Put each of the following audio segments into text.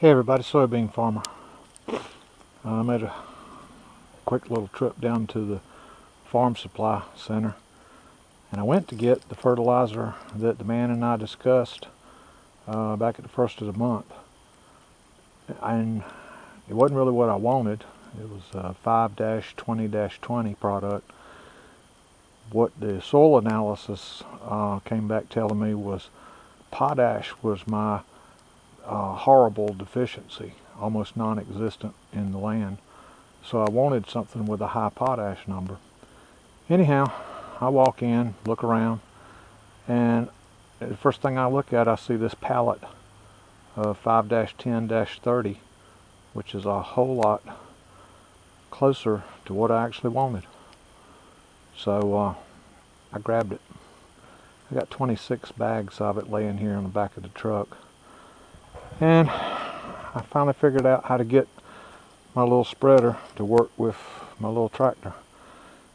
Hey everybody, soybean farmer. I made a quick little trip down to the farm supply center, and I went to get the fertilizer that the man and I discussed back at the first of the month. And it wasn't really what I wanted. It was a 5-20-20 product. What the soil analysis came back telling me was potash was my horrible deficiency, almost non-existent in the land. So I wanted something with a high potash number. Anyhow, I walk in, look around, and the first thing I look at, I see this pallet of 5-10-30, which is a whole lot closer to what I actually wanted. So I grabbed it. I got 26 bags of it laying here in the back of the truck. And I finally figured out how to get my little spreader to work with my little tractor.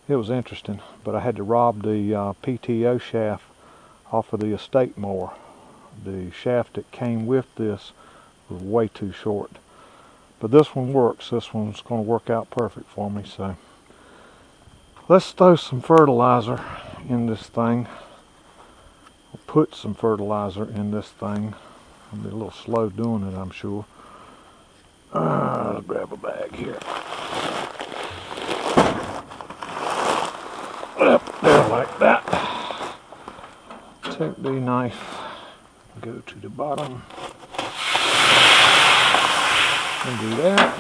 It was interesting, but I had to rob the PTO shaft off of the estate mower. The shaft that came with this was way too short. But this one works. This one's going to work out perfect for me. So let's throw some fertilizer in this thing. We'll put some fertilizer in this thing. I'll be a little slow doing it, I'm sure. I'll grab a bag here. Up there like that. Take the knife, go to the bottom, and do that.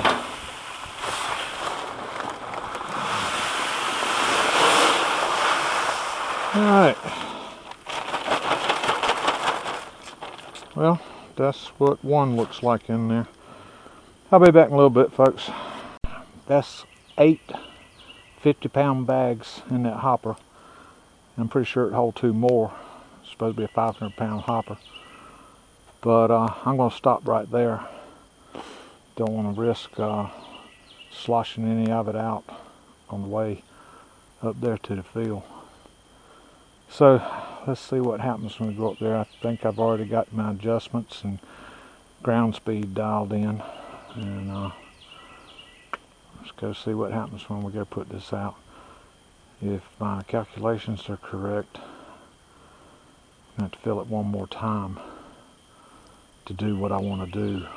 Alright. Well, that's what one looks like in there. I'll be back in a little bit, folks. That's 8 50-pound bags in that hopper. I'm pretty sure it holds 2 more. It's supposed to be a 500-pound hopper. But I'm going to stop right there. Don't want to risk sloshing any of it out on the way up there to the field. So let's see what happens when we go up there. I think I've already got my adjustments and ground speed dialed in. And let's go see what happens when we go put this out. If my calculations are correct, I'm going to have to fill it one more time to do what I want to do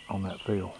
on that field.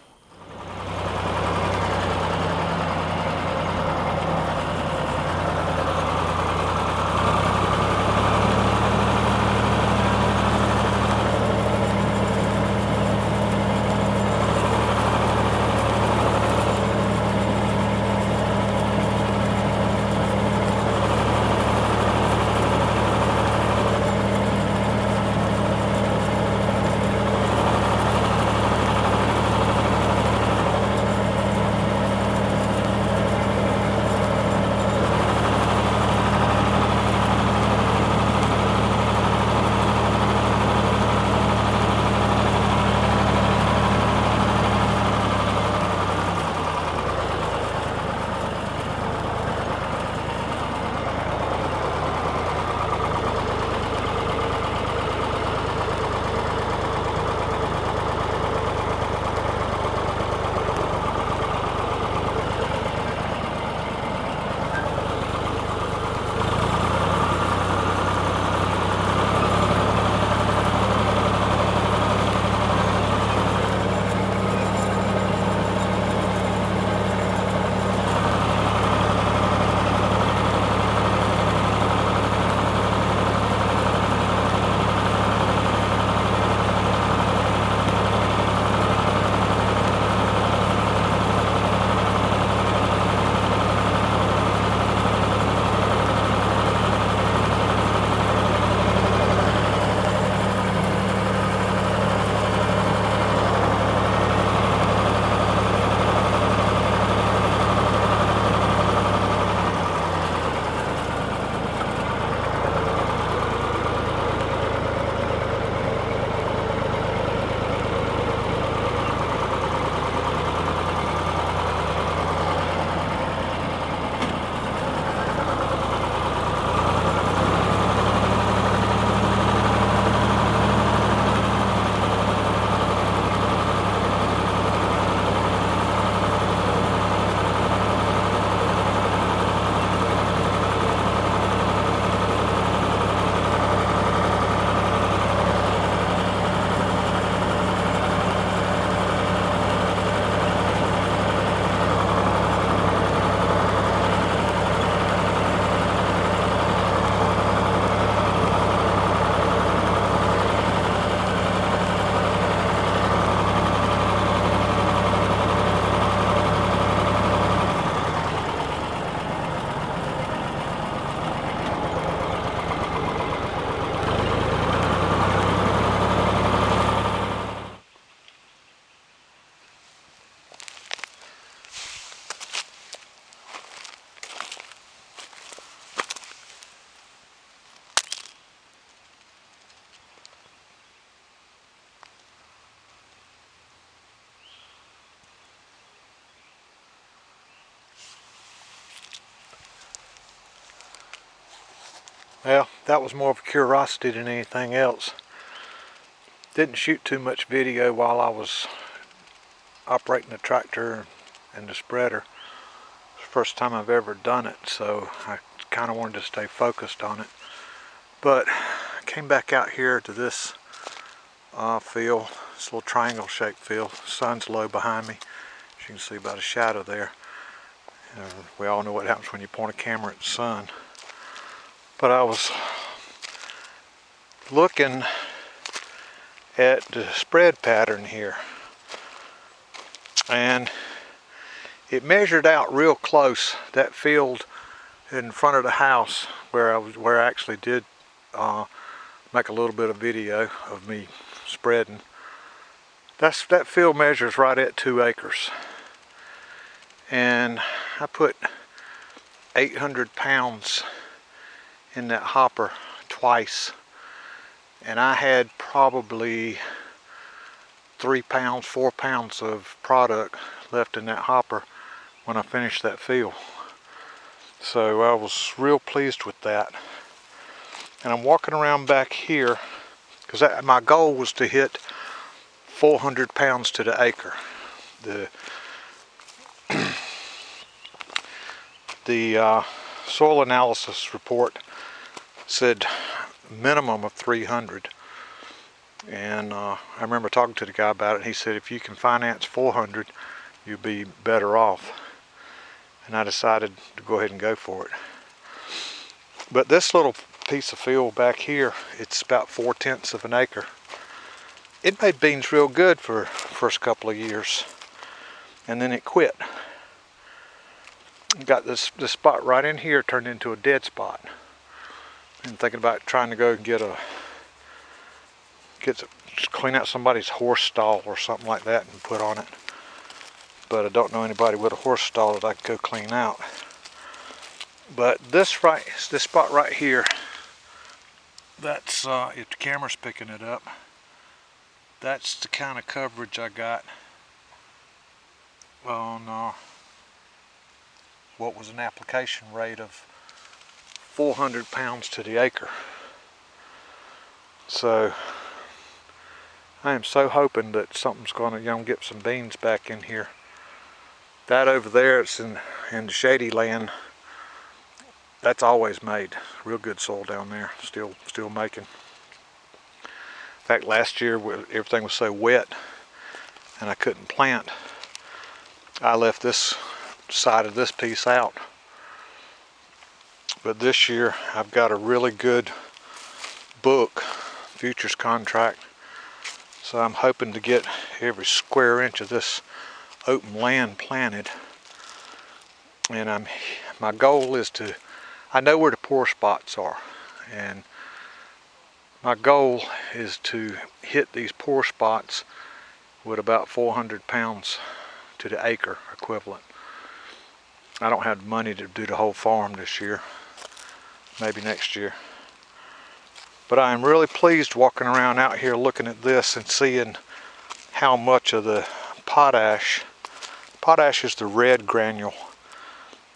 Well, that was more of a curiosity than anything else. Didn't shoot too much video while I was operating the tractor and the spreader. It's the first time I've ever done it, so I kind of wanted to stay focused on it. But I came back out here to this field, this little triangle shaped field. The sun's low behind me, as you can see by the shadow there. We all know what happens when you point a camera at the sun. But I was looking at the spread pattern here, and it measured out real close. That field in front of the house where I actually did make a little bit of video of me spreading. That field measures right at 2 acres, and I put 800 pounds in that hopper twice, and I had probably 3 pounds, 4 pounds of product left in that hopper when I finished that field. So I was real pleased with that. And I'm walking around back here because my goal was to hit 400 pounds to the acre. The soil analysis report said minimum of 300, and I remember talking to the guy about it. He said if you can finance 400, you'll be better off, and I decided to go ahead and go for it. But this little piece of field back here, it's about 4/10 of an acre. It made beans real good for the first couple of years, and then it quit. Got this spot right in here turned into a dead spot. And thinking about trying to go and clean out somebody's horse stall or something like that and put on it. But I don't know anybody with a horse stall that I could go clean out. But this spot right here, that's if the camera's picking it up, that's the kind of coverage I got on what was an application rate of 400 pounds to the acre. So I am so hoping that something's going to get some beans back in here. That over there, it's in the shady land. That's always made real good soil down there. Still making. In fact, last year everything was so wet and I couldn't plant, I left this side of this piece out. But this year I've got a really good book, futures contract, so I'm hoping to get every square inch of this open land planted. And my goal is I know where the poor spots are, and my goal is to hit these poor spots with about 400 pounds to the acre equivalent. I don't have the money to do the whole farm this year, maybe next year. But I am really pleased walking around out here looking at this and seeing how much of the potash is the red granule,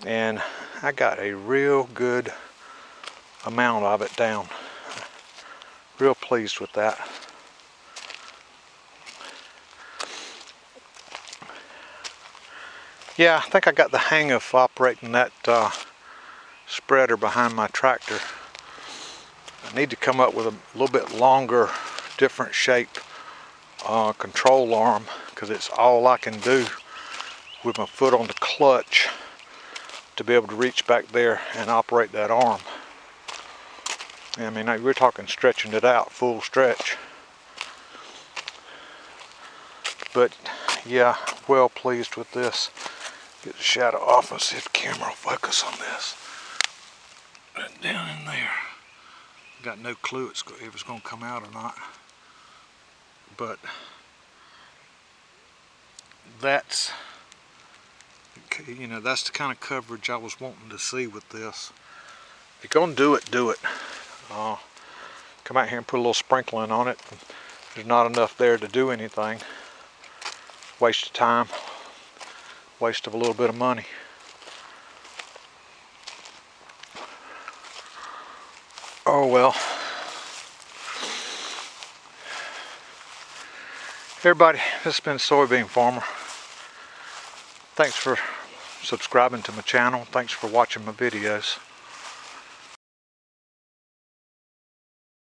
and I got a real good amount of it down. Real pleased with that. Yeah, I think I got the hang of operating that spreader behind my tractor. I need to come up with a little bit longer, different shape control arm, because it's all I can do with my foot on the clutch to be able to reach back there and operate that arm. I mean, we're talking stretching it out, full stretch. But yeah, well pleased with this. Get the shadow off and see if the camera will focus on this. Right down in there. Got no clue if it's going to come out or not. But that's, that's the kind of coverage I was wanting to see with this. If you're going to do it, do it. Come out here and put a little sprinkling on it. There's not enough there to do anything. Waste of time. Waste of a little bit of money. Oh well. Everybody, this has been Soybean Farmer. Thanks for subscribing to my channel. Thanks for watching my videos.